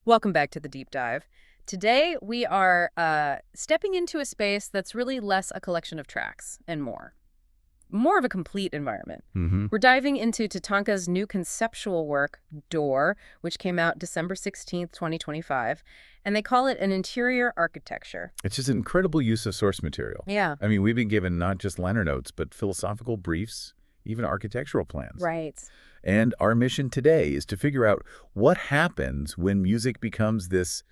Welcome back to the deep dive. Today, we are stepping into a space that's really less a collection of tracks and more of a complete environment. We're diving into TATANKA's new conceptual work, Door, which came out December 16th, 2025, and they call it an interior architecture. It's just an incredible use of source material. Yeah. I mean, we've been given not just liner notes, but philosophical briefs, even architectural plans. Right. And our mission today is to figure out what happens when music becomes this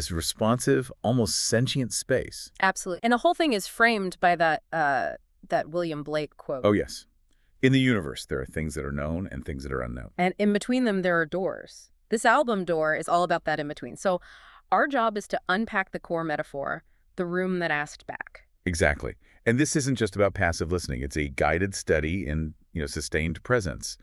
responsive, almost sentient space. Absolutely. And the whole thing is framed by that William Blake quote. Oh, yes. In the universe, there are things that are known and things that are unknown. And in between them, there are doors. This album, Door, is all about that in between. So our job is to unpack the core metaphor, the room that asked back. Exactly. And this isn't just about passive listening. It's a guided study in, sustained presence.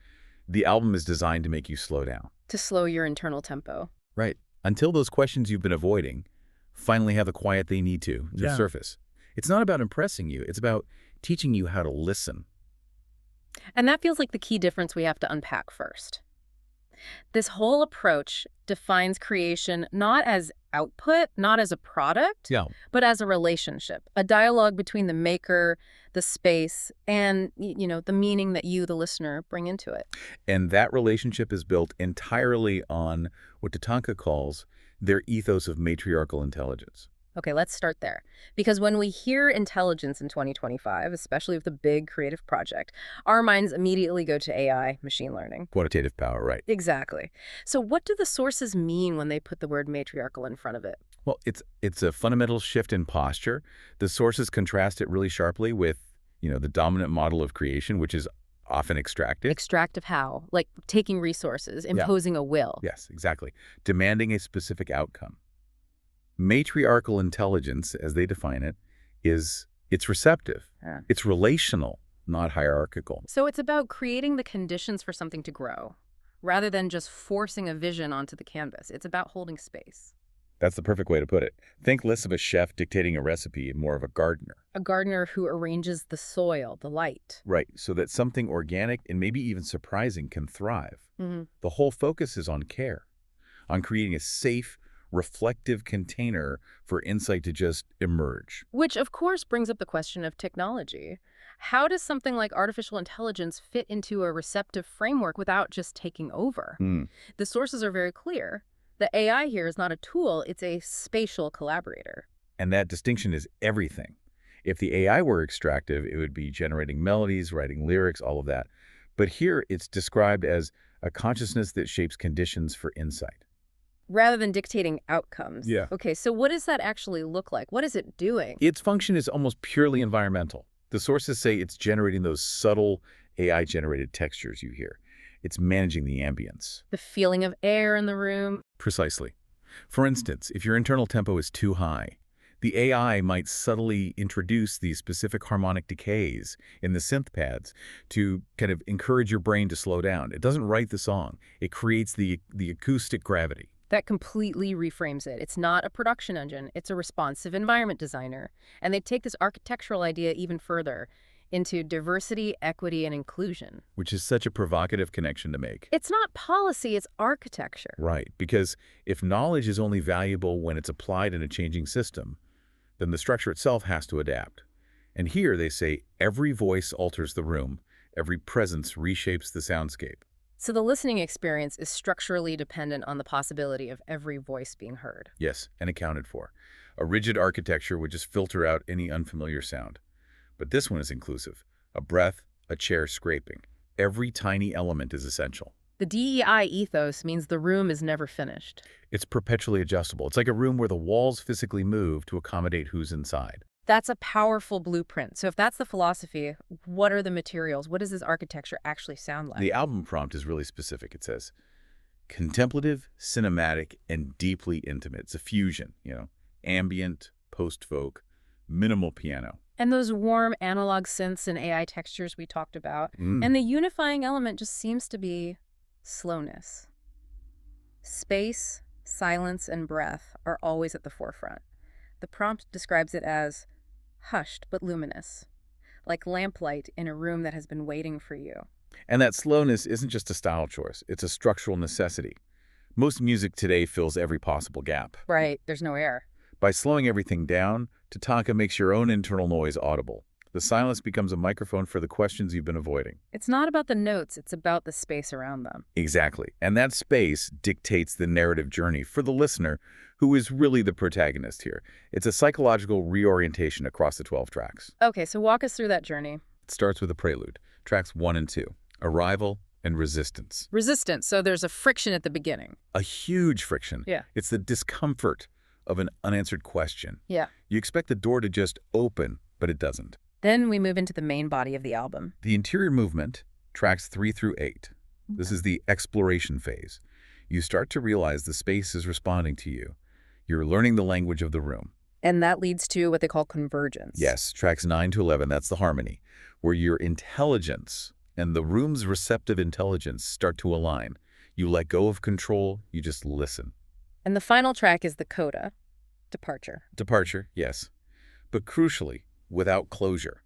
The album is designed to make you slow down. To slow your internal tempo. Right. Until those questions you've been avoiding finally have the quiet they need to surface. It's not about impressing you. It's about teaching you how to listen. And that feels like the key difference we have to unpack first. This whole approach defines creation not as output, not as a product, but as a relationship, a dialogue between the maker, the space, and, the meaning that you, the listener, bring into it. And that relationship is built entirely on what TATANKA calls their ethos of matriarchal intelligence. Okay, let's start there. Because when we hear intelligence in 2025, especially with the big creative project, our minds immediately go to AI, machine learning. Quantitative power, right. Exactly. So what do the sources mean when they put the word matriarchal in front of it? Well, it's a fundamental shift in posture. The sources contrast it really sharply with, the dominant model of creation, which is often extractive. Extractive how? Like taking resources, imposing a will. Yes, exactly. Demanding a specific outcome. Matriarchal intelligence, as they define it, it's receptive. It's relational, not hierarchical. So it's about creating the conditions for something to grow, rather than just forcing a vision onto the canvas. It's about holding space. That's the perfect way to put it. Think less of a chef dictating a recipe and more of a gardener. A gardener who arranges the soil, the light. Right, so that something organic and maybe even surprising can thrive. The whole focus is on care, on creating a safe, reflective container for insight to just emerge. Which, of course, brings up the question of technology. How does something like artificial intelligence fit into a receptive framework without just taking over? The sources are very clear. The AI here is not a tool, it's a spatial collaborator. And that distinction is everything. If the AI were extractive, it would be generating melodies, writing lyrics, all of that. But here it's described as a consciousness that shapes conditions for insight. Rather than dictating outcomes. Yeah. Okay, so what does that actually look like? What is it doing? Its function is almost purely environmental. The sources say it's generating those subtle AI-generated textures you hear. It's managing the ambience. The feeling of air in the room. Precisely. For instance, if your internal tempo is too high, the AI might subtly introduce these specific harmonic decays in the synth pads to kind of encourage your brain to slow down. It doesn't write the song. It creates the acoustic gravity. That completely reframes it. It's not a production engine. It's a responsive environment designer. And they take this architectural idea even further into diversity, equity, and inclusion. Which is such a provocative connection to make. It's not policy, it's architecture. Right, because if knowledge is only valuable when it's applied in a changing system, then the structure itself has to adapt. And here they say every voice alters the room, every presence reshapes the soundscape. So the listening experience is structurally dependent on the possibility of every voice being heard. Yes, and accounted for. A rigid architecture would just filter out any unfamiliar sound. But this one is inclusive. A breath, a chair scraping. Every tiny element is essential. The DEI ethos means the room is never finished. It's perpetually adjustable. It's like a room where the walls physically move to accommodate who's inside. That's a powerful blueprint. So if that's the philosophy, what are the materials? What does this architecture actually sound like? The album prompt is really specific. It says, contemplative, cinematic, and deeply intimate. It's a fusion, ambient, post-folk, minimal piano. And those warm analog synths and AI textures we talked about. And the unifying element just seems to be slowness. Space, silence, and breath are always at the forefront. The prompt describes it as hushed but luminous, like lamplight in a room that has been waiting for you. And that slowness isn't just a style choice, it's a structural necessity. Most music today fills every possible gap. Right, there's no air. By slowing everything down, TATANKA makes your own internal noise audible. The silence becomes a microphone for the questions you've been avoiding. It's not about the notes, it's about the space around them. Exactly. And that space dictates the narrative journey for the listener, who is really the protagonist here. It's a psychological reorientation across the 12 tracks. Okay, so walk us through that journey. It starts with a prelude, tracks 1 and 2, arrival and resistance. Resistance, so there's a friction at the beginning. A huge friction. Yeah. It's the discomfort of an unanswered question. Yeah. You expect the door to just open, but it doesn't. Then we move into the main body of the album. The interior movement, tracks 3 through 8. This is the exploration phase. You start to realize the space is responding to you. You're learning the language of the room. And that leads to what they call convergence. Yes, tracks 9 to 11, that's the harmony, where your intelligence and the room's receptive intelligence start to align. You let go of control, you just listen. And the final track is the coda, departure. Departure, yes. But crucially, without closure,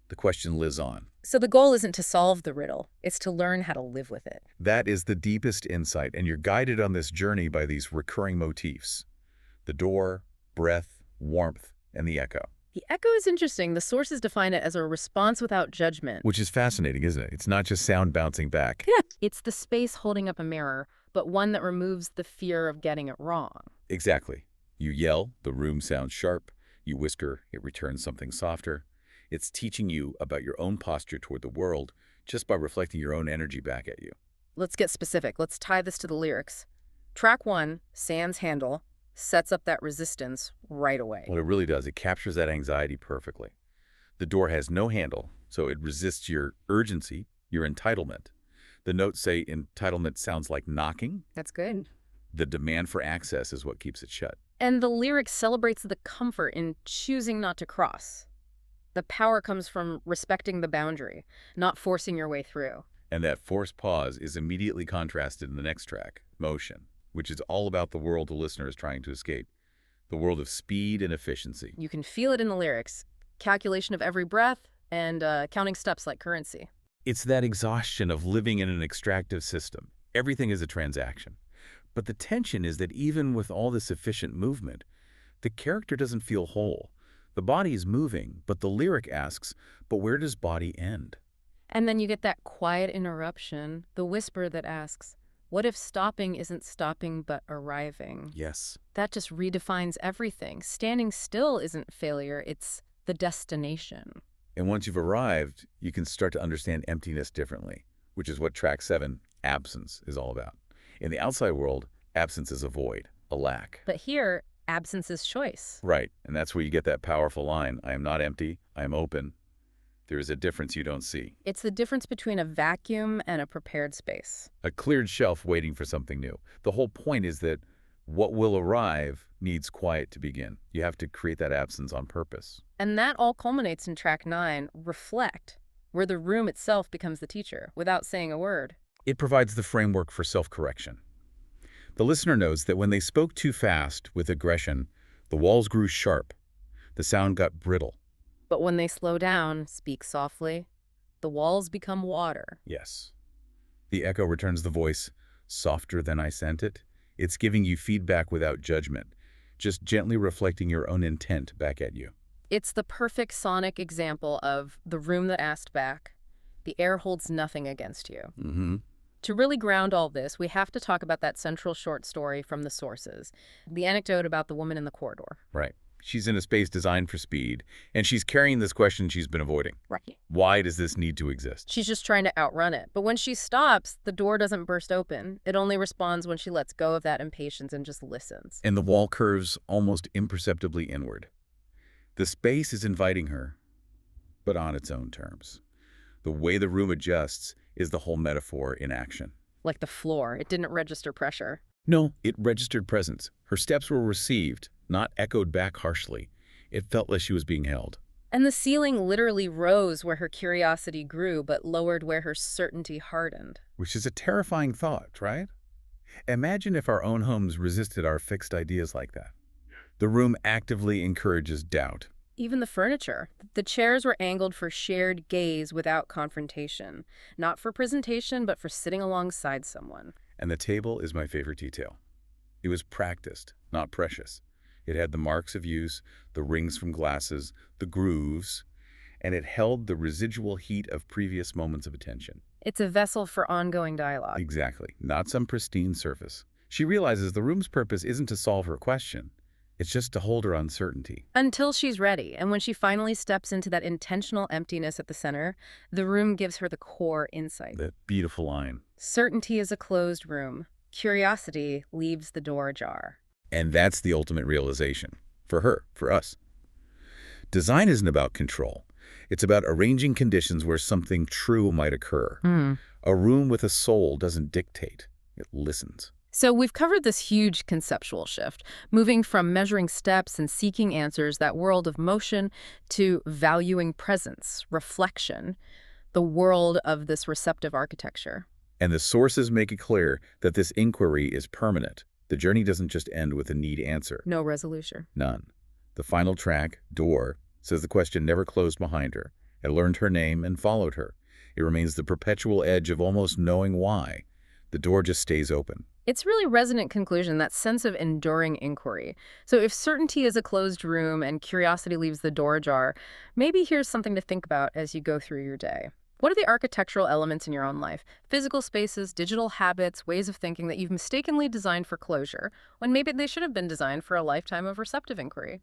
the question lives on. So the goal isn't to solve the riddle, it's to learn how to live with it. That is the deepest insight, and you're guided on this journey by these recurring motifs. The door, breath, warmth, and the echo. The echo is interesting. The sources define it as a response without judgment. Which is fascinating, isn't it? It's not just sound bouncing back. Yeah. It's the space holding up a mirror, but one that removes the fear of getting it wrong. Exactly. You yell, the room sounds sharp. You whisper, it returns something softer. It's teaching you about your own posture toward the world just by reflecting your own energy back at you. Let's get specific. Let's tie this to the lyrics. Track 1, Sans Handle, sets up that resistance right away. Well, it really does. It captures that anxiety perfectly. The door has no handle, so it resists your urgency, your entitlement. The notes say entitlement sounds like knocking. That's good. The demand for access is what keeps it shut. And the lyric celebrates the comfort in choosing not to cross. The power comes from respecting the boundary, not forcing your way through. And that forced pause is immediately contrasted in the next track, Motion, which is all about the world the listener is trying to escape, the world of speed and efficiency. You can feel it in the lyrics. Calculation of every breath and counting steps like currency. It's that exhaustion of living in an extractive system. Everything is a transaction. But the tension is that even with all this efficient movement, the character doesn't feel whole. The body is moving, but the lyric asks, but where does body end? And then you get that quiet interruption, the whisper that asks, what if stopping isn't stopping but arriving? Yes. That just redefines everything. Standing still isn't failure, it's the destination. And once you've arrived, you can start to understand emptiness differently, which is what track 7, Absence, is all about. In the outside world, absence is a void, a lack. But here, absence is choice. Right, and that's where you get that powerful line, I am not empty, I am open. There is a difference you don't see. It's the difference between a vacuum and a prepared space. A cleared shelf waiting for something new. The whole point is that what will arrive needs quiet to begin. You have to create that absence on purpose. And that all culminates in track 9, Reflect, where the room itself becomes the teacher, without saying a word. It provides the framework for self-correction. The listener knows that when they spoke too fast with aggression, the walls grew sharp. The sound got brittle. But when they slow down, speak softly, the walls become water. Yes. The echo returns the voice, softer than I sent it. It's giving you feedback without judgment, just gently reflecting your own intent back at you. It's the perfect sonic example of the room that asked back. The air holds nothing against you. Mm-hmm. To really ground all this, we have to talk about that central short story from the sources, the anecdote about the woman in the corridor. Right. She's in a space designed for speed, and she's carrying this question she's been avoiding. Right. Why does this need to exist? She's just trying to outrun it. But when she stops, the door doesn't burst open. It only responds when she lets go of that impatience and just listens. And the wall curves almost imperceptibly inward. The space is inviting her, but on its own terms. The way the room adjusts is the whole metaphor in action. Like the floor, it didn't register pressure. No, it registered presence. Her steps were received, not echoed back harshly. It felt like she was being held. And the ceiling literally rose where her curiosity grew, but lowered where her certainty hardened. Which is a terrifying thought, right? Imagine if our own homes resisted our fixed ideas like that. The room actively encourages doubt. Even the furniture. The chairs were angled for shared gaze without confrontation. Not for presentation, but for sitting alongside someone. And the table is my favorite detail. It was practiced, not precious. It had the marks of use, the rings from glasses, the grooves, and it held the residual heat of previous moments of attention. It's a vessel for ongoing dialogue. Exactly, not some pristine surface. She realizes the room's purpose isn't to solve her question. It's just to hold her uncertainty. Until she's ready, and when she finally steps into that intentional emptiness at the center, the room gives her the core insight. That beautiful line. Certainty is a closed room. Curiosity leaves the door ajar. And that's the ultimate realization. For her, for us. Design isn't about control. It's about arranging conditions where something true might occur. A room with a soul doesn't dictate. It listens. So we've covered this huge conceptual shift, moving from measuring steps and seeking answers, that world of motion, to valuing presence, reflection, the world of this receptive architecture. And the sources make it clear that this inquiry is permanent. The journey doesn't just end with a neat answer. No resolution. None. The final track, Door, says the question never closed behind her. It learned her name and followed her. It remains the perpetual edge of almost knowing why. The door just stays open. It's really resonant conclusion, that sense of enduring inquiry. So if certainty is a closed room and curiosity leaves the door ajar, maybe here's something to think about as you go through your day. What are the architectural elements in your own life? Physical spaces, digital habits, ways of thinking that you've mistakenly designed for closure, when maybe they should have been designed for a lifetime of receptive inquiry?